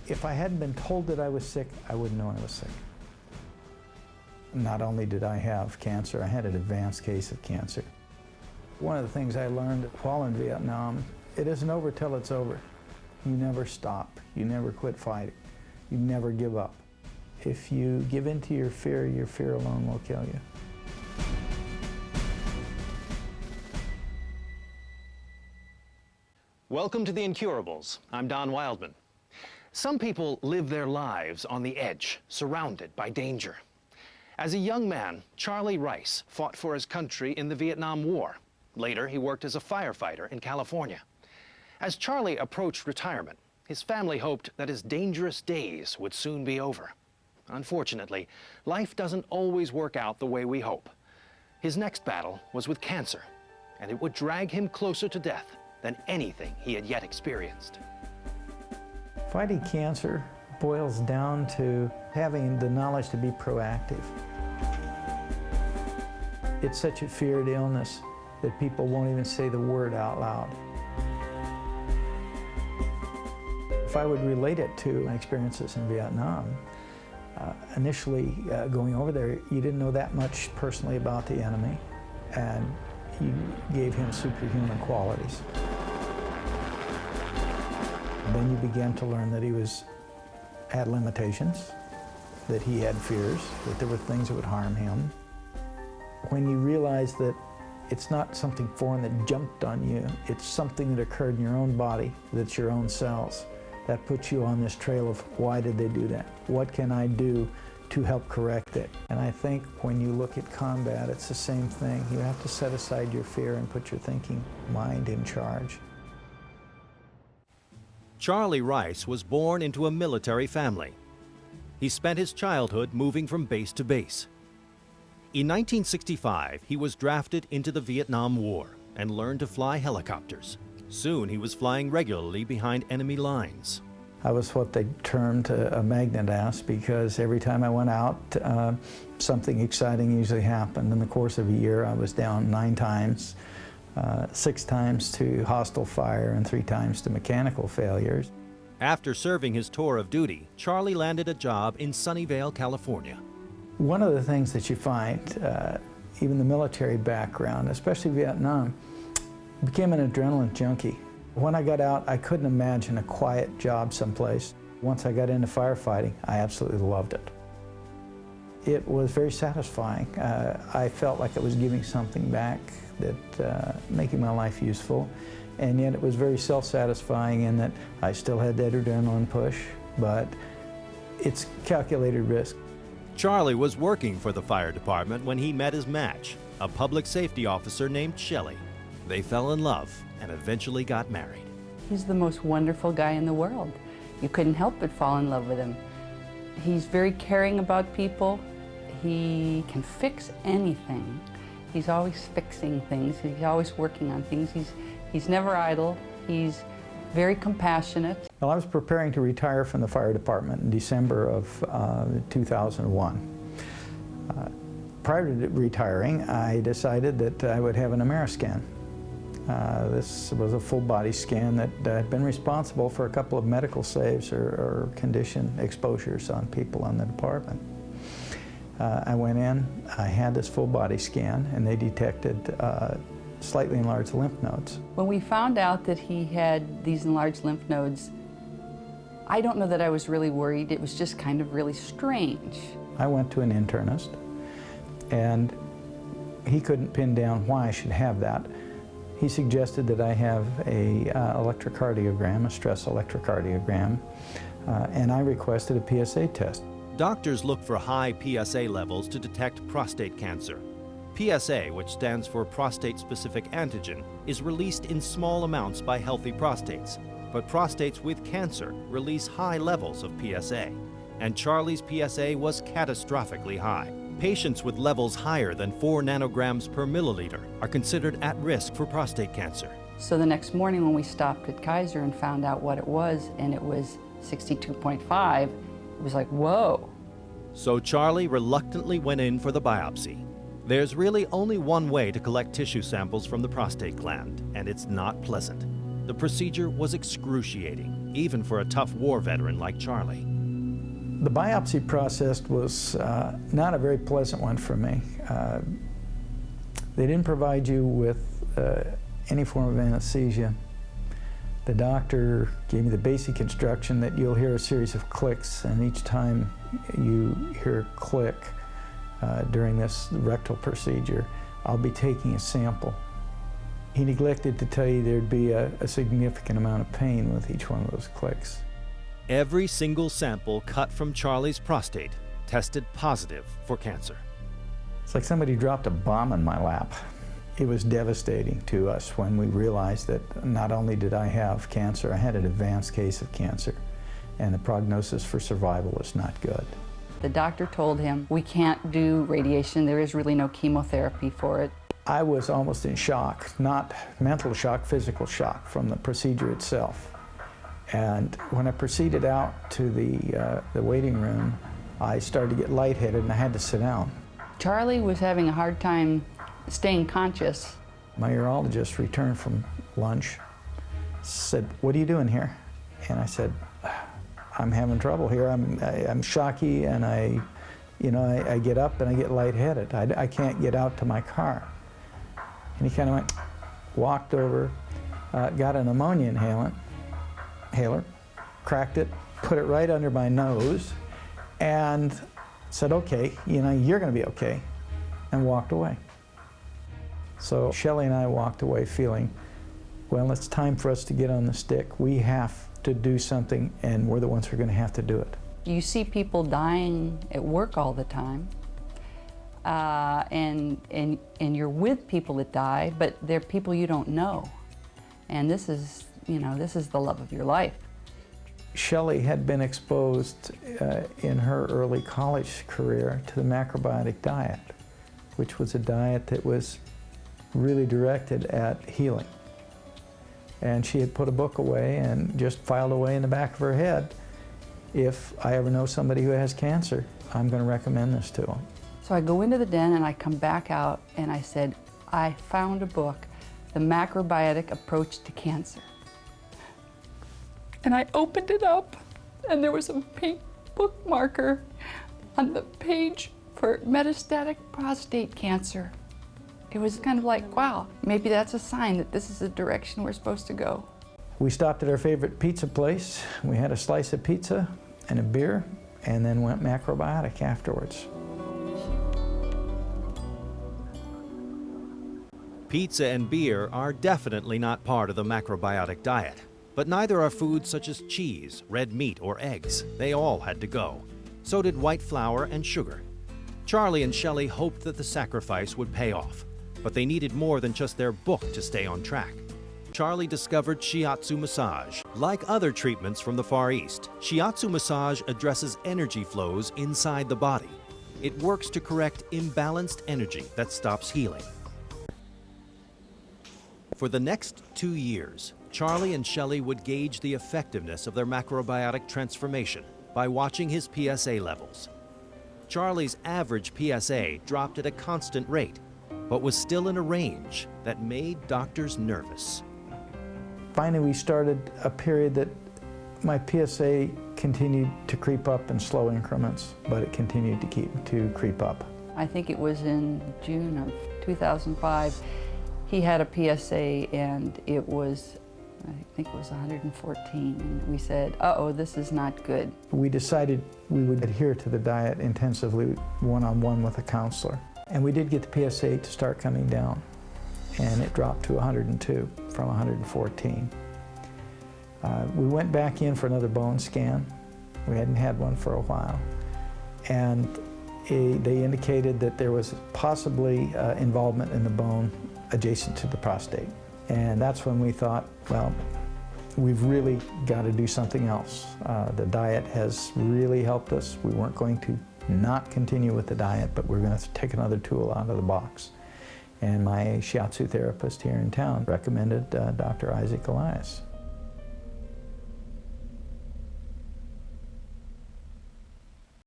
If I hadn't been told that I was sick, I wouldn't know I was sick. Not only did I have cancer, I had an advanced case of cancer. One of the things I learned while in Vietnam, it isn't over till it's over. You never stop. You never quit fighting. You never give up. If you give in to your fear alone will kill you. Welcome to The Incurables. I'm Don Wildman. Some people live their lives on the edge, surrounded by danger. As a young man, Charlie Rice fought for his country in the Vietnam War. Later, he worked as a firefighter in California. As Charlie approached retirement, his family hoped that his dangerous days would soon be over. Unfortunately, life doesn't always work out the way we hope. His next battle was with cancer, and it would drag him closer to death than anything he had yet experienced. Fighting cancer boils down to having the knowledge to be proactive. It's such a feared illness that people won't even say the word out loud. If I would relate it to my experiences in Vietnam, initially going over there, you didn't know that much personally about the enemy, and you gave him superhuman qualities. Then you began to learn that he had limitations, that he had fears, that there were things that would harm him. When you realize that it's not something foreign that jumped on you, it's something that occurred in your own body, that's your own cells, that puts you on this trail of why did they do that? What can I do to help correct it? And I think when you look at combat, it's the same thing. You have to set aside your fear and put your thinking mind in charge. Charlie Rice was born into a military family. He spent his childhood moving from base to base. In 1965, he was drafted into the Vietnam War and learned to fly helicopters. Soon he was flying regularly behind enemy lines. I was what they termed a magnet ass because every time I went out, something exciting usually happened. In the course of a year, I was down 9 times. 6 times to hostile fire and 3 times to mechanical failures. After serving his tour of duty, Charlie landed a job in Sunnyvale, California. One of the things that you find, even the military background, especially Vietnam, became an adrenaline junkie. When I got out, I couldn't imagine a quiet job someplace. Once I got into firefighting, I absolutely loved it. It was very satisfying. I felt like I was giving something back, that making my life useful, and yet it was very self-satisfying in that I still had that adrenaline push, but it's calculated risk. Charlie was working for the fire department when he met his match, a public safety officer named Shelley. They fell in love and eventually got married. He's the most wonderful guy in the world. You couldn't help but fall in love with him. He's very caring about people. He can fix anything. He's always fixing things. He's always working on things. He's never idle. He's very compassionate. Well, I was preparing to retire from the fire department in December of 2001. Prior to retiring, I decided that I would have an Ameriscan. This was a full body scan that had been responsible for a couple of medical saves or condition exposures on people in the department. I went in, I had this full body scan, and they detected slightly enlarged lymph nodes. When we found out that he had these enlarged lymph nodes, I don't know that I was really worried. It was just kind of really strange. I went to an internist, and he couldn't pin down why I should have that. He suggested that I have a electrocardiogram, a stress electrocardiogram, and I requested a PSA test. Doctors look for high PSA levels to detect prostate cancer. PSA, which stands for prostate-specific antigen, is released in small amounts by healthy prostates, but prostates with cancer release high levels of PSA, and Charlie's PSA was catastrophically high. Patients with levels higher than 4 nanograms per milliliter are considered at risk for prostate cancer. So the next morning when we stopped at Kaiser and found out what it was, and it was 62.5, it was like, whoa. So Charlie reluctantly went in for the biopsy. There's really only one way to collect tissue samples from the prostate gland, and it's not pleasant. The procedure was excruciating, even for a tough war veteran like Charlie. The biopsy process was not a very pleasant one for me. They didn't provide you with any form of anesthesia. The doctor gave me the basic instruction that you'll hear a series of clicks, and each time you hear a click during this rectal procedure, I'll be taking a sample. He neglected to tell you there'd be a significant amount of pain with each one of those clicks. Every single sample cut from Charlie's prostate tested positive for cancer. It's like somebody dropped a bomb in my lap. It was devastating to us when we realized that not only did I have cancer, I had an advanced case of cancer, and the prognosis for survival was not good. The doctor told him, we can't do radiation, there is really no chemotherapy for it. I was almost in shock, not mental shock, physical shock from the procedure itself. And when I proceeded out to the waiting room, I started to get lightheaded and I had to sit down. Charlie was having a hard time staying conscious. My urologist returned from lunch, said, "What are you doing here?" And I said, "I'm having trouble here. I'm shocky, and I get up and I get lightheaded. I can't get out to my car." And he kind of walked over, got an ammonia inhaler, cracked it, put it right under my nose, and said, "Okay, you're going to be okay," and walked away. So Shelley and I walked away feeling, well, it's time for us to get on the stick. We have to do something, and we're the ones who are going to have to do it. You see people dying at work all the time, and you're with people that die, but they're people you don't know. And this is the love of your life. Shelley had been exposed in her early college career to the macrobiotic diet, which was a diet that was really directed at healing. And she had put a book away and just filed away in the back of her head, if I ever know somebody who has cancer, I'm going to recommend this to them. So I go into the den and I come back out and I said, I found a book, The Macrobiotic Approach to Cancer. And I opened it up and there was a pink bookmarker on the page for metastatic prostate cancer. It was kind of like, wow, maybe that's a sign that this is the direction we're supposed to go. We stopped at our favorite pizza place. We had a slice of pizza and a beer, and then went macrobiotic afterwards. Pizza and beer are definitely not part of the macrobiotic diet, but neither are foods such as cheese, red meat, or eggs. They all had to go. So did white flour and sugar. Charlie and Shelley hoped that the sacrifice would pay off, but they needed more than just their book to stay on track. Charlie discovered Shiatsu massage. Like other treatments from the Far East, Shiatsu massage addresses energy flows inside the body. It works to correct imbalanced energy that stops healing. For the next 2 years, Charlie and Shelley would gauge the effectiveness of their macrobiotic transformation by watching his PSA levels. Charlie's average PSA dropped at a constant rate, but was still in a range that made doctors nervous. Finally, we started a period that my PSA continued to creep up in slow increments, but it continued to creep up. I think it was in June of 2005. He had a PSA and it was, I think it was 114, and we said, uh-oh, this is not good. We decided we would adhere to the diet intensively, one-on-one with a counselor. And we did get the PSA to start coming down, and it dropped to 102 from 114. We went back in for another bone scan. We hadn't had one for a while. And they indicated that there was possibly involvement in the bone adjacent to the prostate. And that's when we thought, well, we've really got to do something else. The diet has really helped us. We weren't going to not continue with the diet, but we're going to take another tool out of the box. And my Shiatsu therapist here in town recommended Dr. Isaac Elias.